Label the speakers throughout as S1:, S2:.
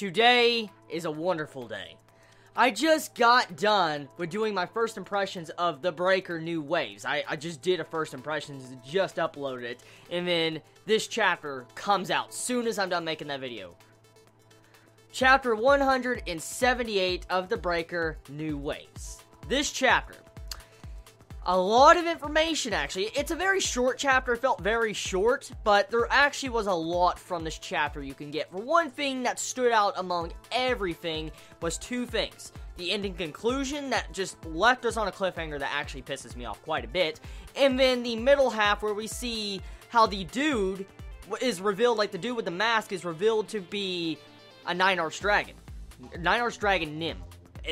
S1: Today is a wonderful day. I just got done with doing my first impressions of the BreakerNW Waves. I just did a first impressions, just uploaded it, and then this chapter comes out soon as I'm done making that video. Chapter 178 of the BreakerNW Waves. This chapter, a lot of information actually. It's a very short chapter, it felt very short, but there actually was a lot from this chapter you can get. For one thing that stood out among everything was two things. The ending conclusion that just left us on a cliffhanger that actually pisses me off quite a bit, and then the middle half where we see how the dude is revealed, like the dude with the mask is revealed to be a 9-arched dragon. 9-arched dragon Nim.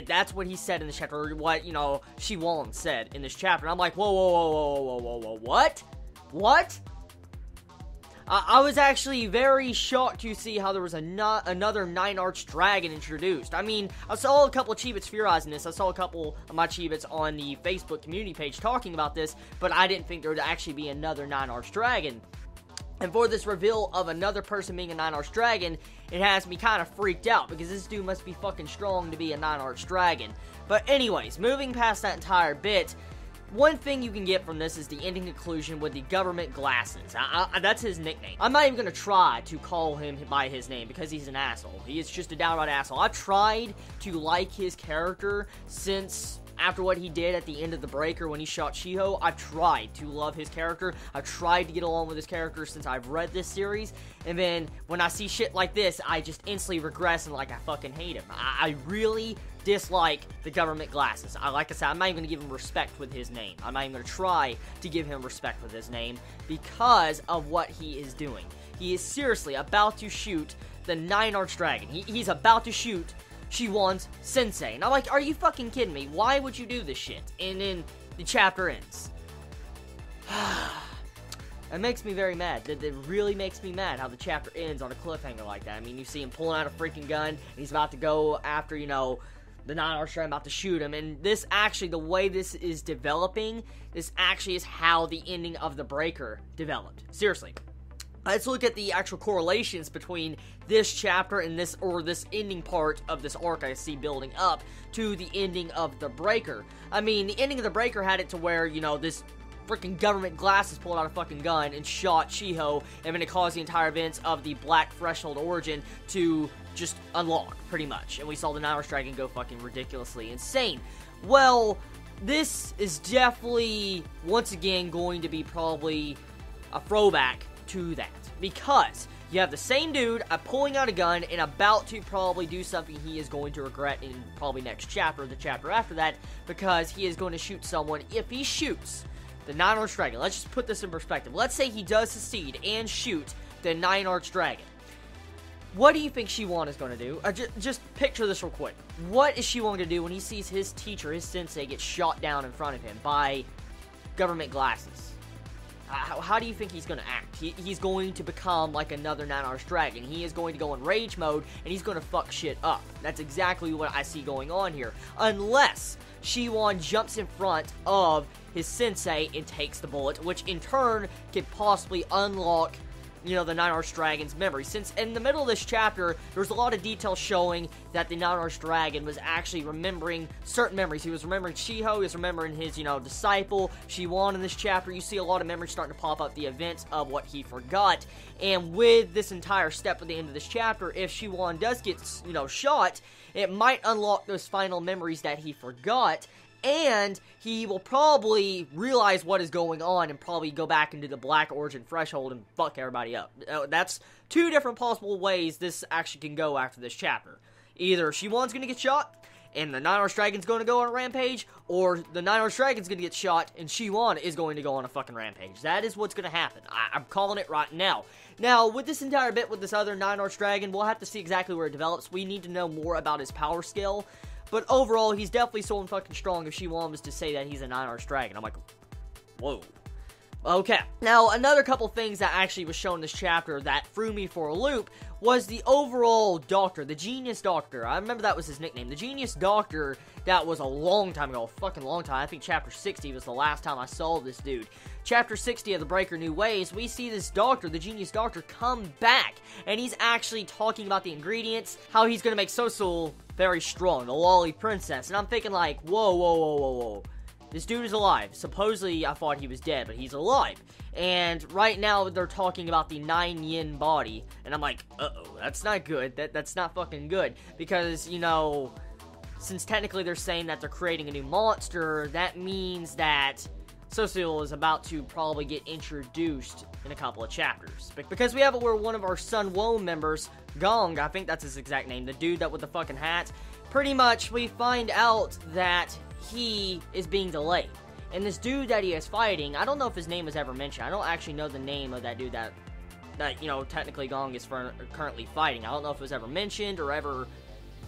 S1: That's what he said in this chapter, or what, you know, Shiwon said in this chapter. And I'm like, whoa, what? What? I was actually very shocked to see how there was another 9-arched dragon introduced. I mean, I saw a couple of Chibits theorizing this. I saw a couple of my Chibits on the Facebook community page talking about this, but I didn't think there would actually be another 9-arched dragon. And for this reveal of another person being a 9-arched dragon, it has me kind of freaked out, because this dude must be fucking strong to be a 9-arched dragon. But anyways, moving past that entire bit, one thing you can get from this is the ending conclusion with the government glasses. That's his nickname. I'm not even going to try to call him by his name, because he's an asshole. He is just a downright asshole. I've tried to like his character since after what he did at the end of the Breaker when he shot Shiho. I've tried to love his character. I've tried to get along with his character since I've read this series. And then when I see shit like this, I just instantly regress and like I fucking hate him. I really dislike the government glasses. Like I said, I'm not even going to give him respect with his name. I'm not even going to try to give him respect with his name because of what he is doing. He is seriously about to shoot the 9-arched dragon. He's about to shoot Shiwon's sensei. And I'm like, are you fucking kidding me? Why would you do this shit? And then the chapter ends. It makes me very mad. It really makes me mad how the chapter ends on a cliffhanger like that. I mean, you see him pulling out a freaking gun, and he's about to go after, you know, the 9-arched dragon, about to shoot him. And this actually, the way this is developing, this actually is how the ending of the Breaker developed. Seriously. Let's look at the actual correlations between this chapter and this ending part of this arc I see building up to the ending of the Breaker. I mean, the ending of the Breaker had it to where, you know, this freaking government glasses pulled out a fucking gun and shot Shiho, and then it caused the entire events of the Black Threshold origin to just unlock, pretty much. And we saw the 9-arched dragon go fucking ridiculously insane. Well, this is definitely, once again, going to be probably a throwback to that, because you have the same dude pulling out a gun and about to probably do something he is going to regret in probably next chapter or the chapter after that, because he is going to shoot someone. If he shoots the 9-arched dragon, let's just put this in perspective. Let's say he does succeed and shoot the 9-arched dragon. What do you think Shiwon is going to do? Just picture this real quick. What is Shiwon going to do when he sees his teacher, his sensei, get shot down in front of him by government glasses? How do you think he's going to act? He's going to become like another 9-arched dragon. He is going to go in rage mode, and he's going to fuck shit up. That's exactly what I see going on here. Unless Shiwon jumps in front of his sensei and takes the bullet, which in turn could possibly unlock, you know, the 9-arched dragon's memory. Since in the middle of this chapter, there's a lot of details showing that the 9-arched dragon was actually remembering certain memories. He was remembering Shiho, he was remembering his, you know, disciple, Shiwon in this chapter. You see a lot of memories starting to pop up, the events of what he forgot. And with this entire step at the end of this chapter, if Shiwon does get, you know, shot, it might unlock those final memories that he forgot, and he will probably realize what is going on and probably go back into the Black Origin Threshold and fuck everybody up. That's two different possible ways this actually can go after this chapter. Either Shiwon's gonna get shot, and the 9-arched dragon's gonna go on a rampage, or the 9-arched dragon's gonna get shot, and Shiwon is going to go on a fucking rampage. That is what's gonna happen. I'm calling it right now. Now, with this entire bit with this other 9-arched dragon, we'll have to see exactly where it develops. We need to know more about his power scale. But overall, he's definitely so fucking strong if Shiwon was to say that he's a 9-arched dragon. I'm like, whoa. Okay. Now, another couple things that actually was shown in this chapter that threw me for a loop was the overall doctor, the genius doctor. I remember that was his nickname. The genius doctor, that was a long time ago, a fucking long time. I think chapter 60 was the last time I saw this dude. chapter 60 of the Breaker New Waves, we see this doctor, the genius doctor, come back, and he's actually talking about the ingredients, how he's gonna make Sosul very strong, the lolly princess, and I'm thinking like, whoa, whoa, whoa, whoa, whoa. This dude is alive. Supposedly, I thought he was dead, but he's alive. And right now, they're talking about the 9 yin body, and I'm like, uh-oh, that's not good. That's not fucking good, because, you know, since technically they're saying that they're creating a new monster, that means that Sosul is about to probably get introduced in a couple of chapters. Because we have it where one of our Sunwo members, Gong, I think that's his exact name, the dude that with the fucking hat, pretty much we find out that he is being delayed. And this dude that he is fighting, I don't know if his name was ever mentioned. I don't actually know the name of that dude that you know, technically Gong is currently fighting. I don't know if it was ever mentioned or ever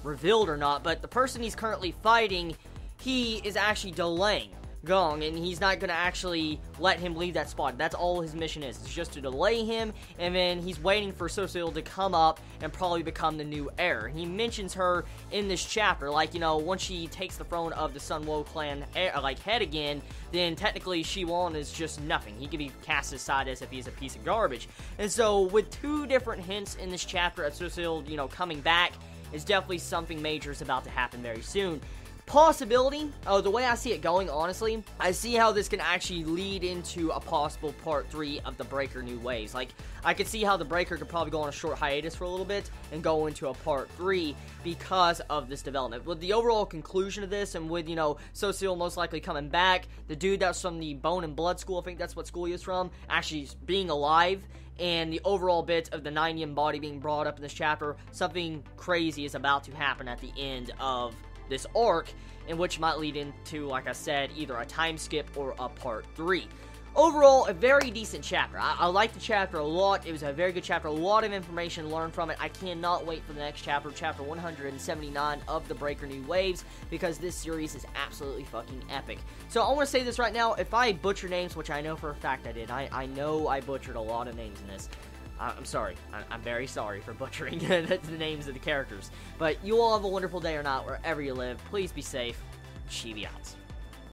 S1: revealed or not, but the person he's currently fighting, he is actually delaying Gong, and he's not gonna actually let him leave that spot. That's all his mission is. It's just to delay him, and then he's waiting for Sosul to come up and probably become the new heir. He mentions her in this chapter, like, you know, once she takes the throne of the Sunwo clan, head again, then technically Shiwon is just nothing. He can be cast aside as if he's a piece of garbage. And so, with 2 different hints in this chapter of Sosul, you know, coming back, is definitely something major is about to happen very soon. Possibility, the way I see it going, honestly, I see how this can actually lead into a possible part 3 of the Breaker New Waves. Like, I could see how the Breaker could probably go on a short hiatus for a little bit and go into a part 3 because of this development. With the overall conclusion of this, and with, you know, Sosul most likely coming back, the dude that's from the Bone and Blood school, I think that's what school he is from, actually being alive, and the overall bit of the 9 yin body being brought up in this chapter, something crazy is about to happen at the end of this arc, in which might lead into, like I said, either a time skip or a part 3. Overall, a very decent chapter. I liked the chapter a lot. It was a very good chapter. A lot of information learned from it. I cannot wait for the next chapter, chapter 179 of the Breaker New Waves, because this series is absolutely fucking epic. So I want to say this right now. If I butcher names, which I know for a fact I did, I know I butchered a lot of names in this. I'm sorry. I'm very sorry for butchering the names of the characters. But you all have a wonderful day or not, wherever you live. Please be safe. Chibi out.